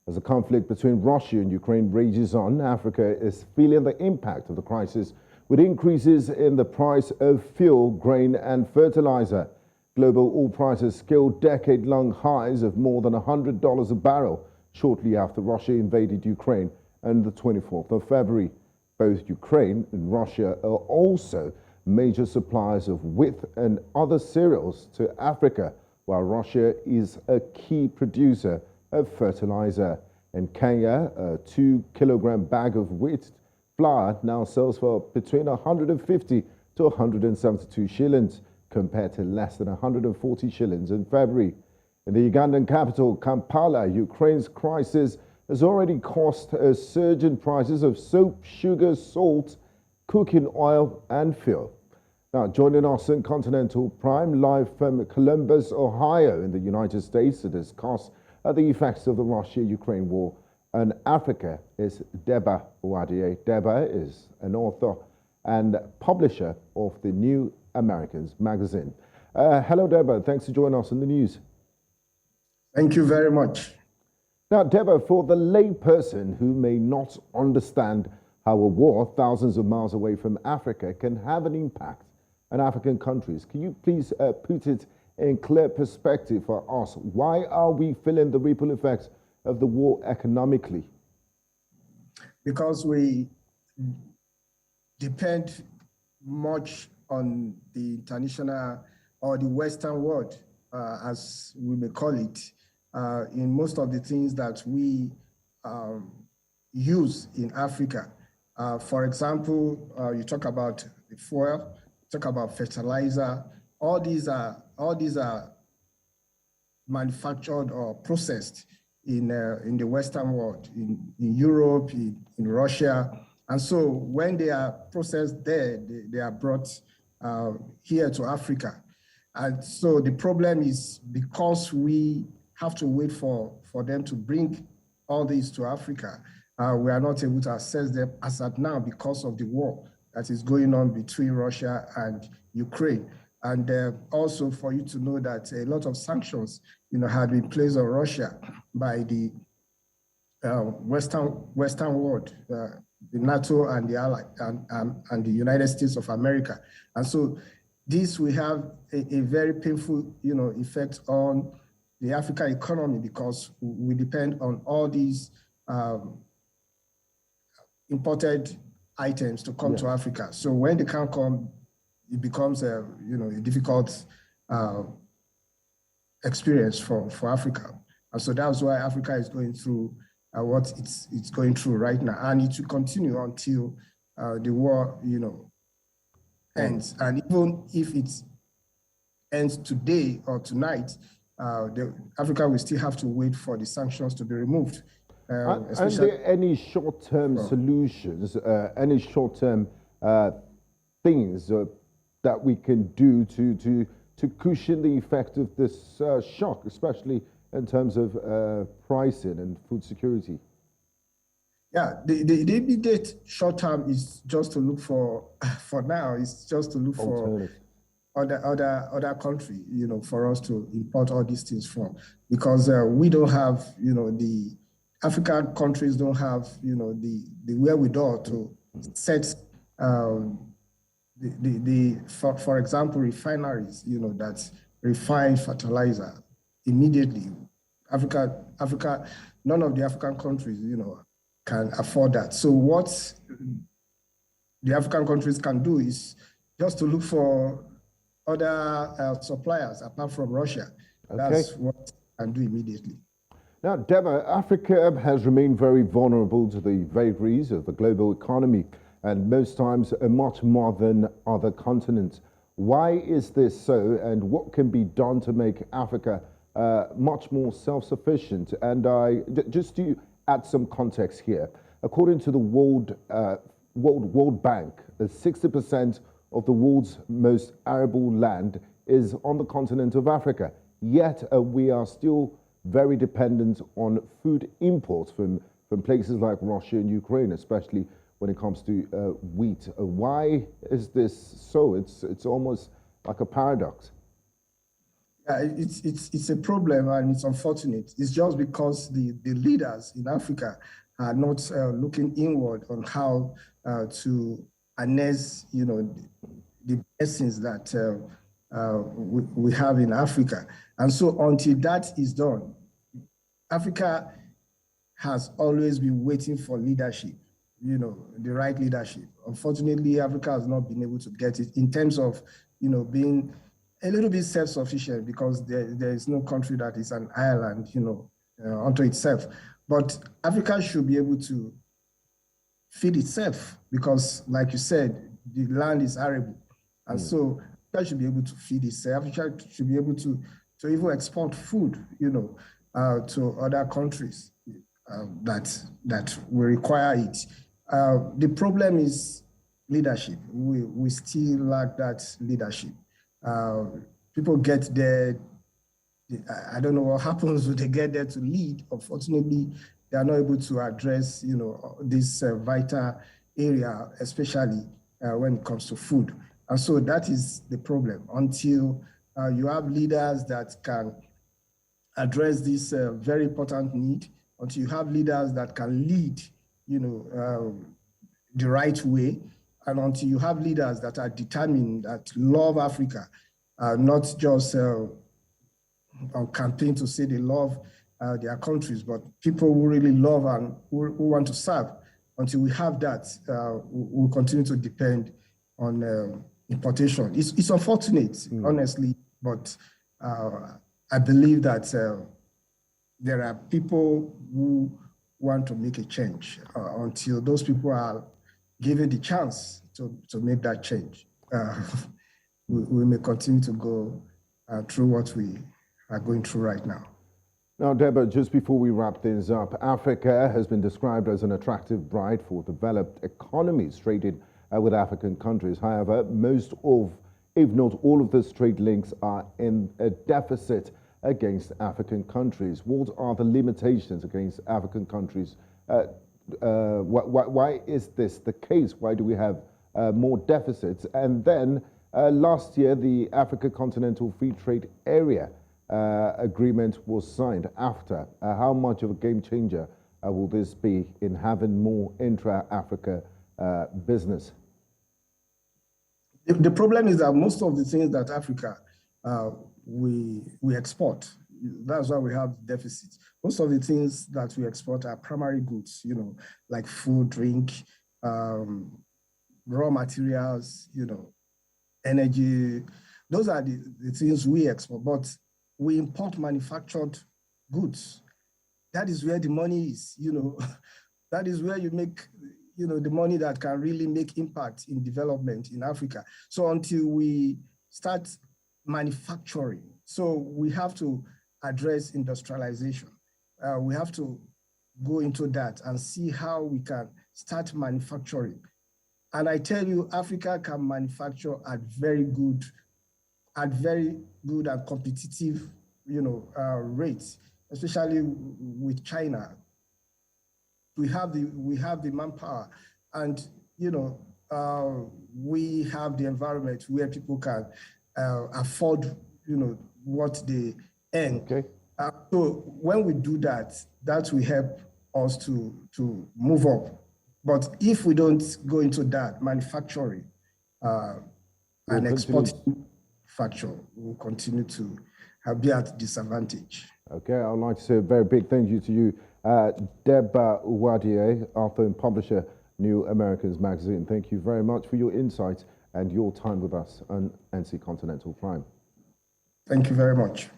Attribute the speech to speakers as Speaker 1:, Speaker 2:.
Speaker 1: As the conflict between Russia and Ukraine rages on, Africa is feeling the impact of the crisis with increases in the price of fuel, grain and fertilizer. Global oil prices scaled decade-long highs of more than $100 a barrel shortly after Russia invaded Ukraine on the 24th of February. Both Ukraine and Russia are also major suppliers of wheat and other cereals to Africa, while Russia is a key producer of fertilizer. In Kenya, a 2-kilogram bag of wheat flour now sells for between 150 to 172 shillings, compared to less than 140 shillings in February. In the Ugandan capital, Kampala, Ukraine's crisis has already caused a surge in prices of soap, sugar, salt, cooking oil and fuel. Now, joining us in Continental Prime, live from Columbus, Ohio in the United States to discuss the effects of the Russia-Ukraine war on Africa is Deba Uwadiae. Deba is an author and publisher of the New Americans magazine. Hello, Deba. Thanks for joining us in the news.
Speaker 2: Thank you very much.
Speaker 1: Now, Deba, for the layperson who may not understand how a war thousands of miles away from Africa can have an impact on African countries, can you please put it in clear perspective for us? Why are we feeling the ripple effects of the war economically?
Speaker 2: Because we depend much on the international or the Western world, as we may call it, in most of the things that we use in Africa. For example, you talk about the fuel, talk about fertilizer. All these are manufactured or processed in the Western world, in Europe, in Russia. And so when they are processed there, they are brought here to Africa. And so the problem is because we have to wait for them to bring all these to Africa, we are not able to access them as at now because of the war that is going on between Russia and Ukraine. And also for you to know that a lot of sanctions, had been placed on Russia by the Western world, the NATO and the Allied and the United States of America. And so this will have a very painful, effect on the African economy because we depend on all these imported items to come to Africa. So when they can't come, it becomes a difficult experience for Africa. And so that's why Africa is going through what it's going through right now. And it will continue until the war, ends. And even if it ends today or tonight, Africa will still have to wait for the sanctions to be removed.
Speaker 1: Are there any short-term solutions, any short-term things that we can do to cushion the effect of this shock, especially in terms of pricing and food security?
Speaker 2: Yeah, the immediate short-term is just to look for now, is just to look for other country, for us to import all these things from, because we don't have, the African countries don't have, the wherewithal to set for example, refineries, that refine fertilizer immediately. Africa, none of the African countries, can afford that. So what the African countries can do is just to look for other suppliers apart from Russia. Okay. That's what we can do immediately.
Speaker 1: Now, Deba, Africa has remained very vulnerable to the vagaries of the global economy, and most times much more than other continents. Why is this so, and what can be done to make Africa much more self-sufficient? And just to add some context here, according to the World Bank, 60% of the world's most arable land is on the continent of Africa. Yet we are still very dependent on food imports from places like Russia and Ukraine, especially when it comes to wheat. Why is this so? It's almost like a paradox.
Speaker 2: It's a problem, and it's unfortunate. It's just because the leaders in Africa are not looking inward on how to harness, the blessings that we have in Africa. And so until that is done, Africa has always been waiting for leadership, the right leadership. Unfortunately, Africa has not been able to get it in terms of, being a little bit self-sufficient, because there is no country that is an island, unto itself. But Africa should be able to feed itself, because, like you said, the land is arable. And so Africa should be able to feed itself. Africa should be able to even export food, to other countries that will require it. The problem is leadership. We still lack that leadership. People get there. I don't know what happens when they get there to lead. Unfortunately, they are not able to address, this vital area, especially when it comes to food. And so that is the problem. Until you have leaders that can address this very important need, until you have leaders that can lead, the right way, and until you have leaders that are determined, that love Africa, not just on campaign to say they love their countries, but people who really love and who want to serve. Until we have that, we'll continue to depend on importation. It's unfortunate, honestly, but I believe that there are people who want to make a change. Until those people are given the chance to make that change, we may continue to go through what we are going through right now.
Speaker 1: Now, Deba, just before we wrap things up, Africa has been described as an attractive bride for developed economies traded with African countries. However, most of, if not all of those trade links are in a deficit against African countries. What are the limitations against African countries? Why is this the case? Why do we have more deficits? And then last year, the Africa Continental Free Trade Area agreement was signed after. How much of a game changer will this be in having more intra-Africa business?
Speaker 2: The problem is that most of the things that Africa we export, that's why we have deficits. Most of the things that we export are primary goods, like food, drink, raw materials, energy. Those are the things we export, but we import manufactured goods. That is where the money is, that is where you make, the money that can really make impact in development in Africa. So until we start manufacturing, so we have to address industrialization. We have to go into that and see how we can start manufacturing. And I tell you, Africa can manufacture at very good and competitive, rates, especially with China. We have the manpower, and we have the environment where people can afford, what they earn.
Speaker 1: Okay.
Speaker 2: So when we do that, that will help us to move up. But if we don't go into that, manufacturing and exporting factor will continue to be at disadvantage.
Speaker 1: Okay, I'd like to say a very big thank you to you, Deba Uwadiae, author and publisher, New Americans Magazine. Thank you very much for your insights and your time with us on NC Continental Prime.
Speaker 2: Thank you very much.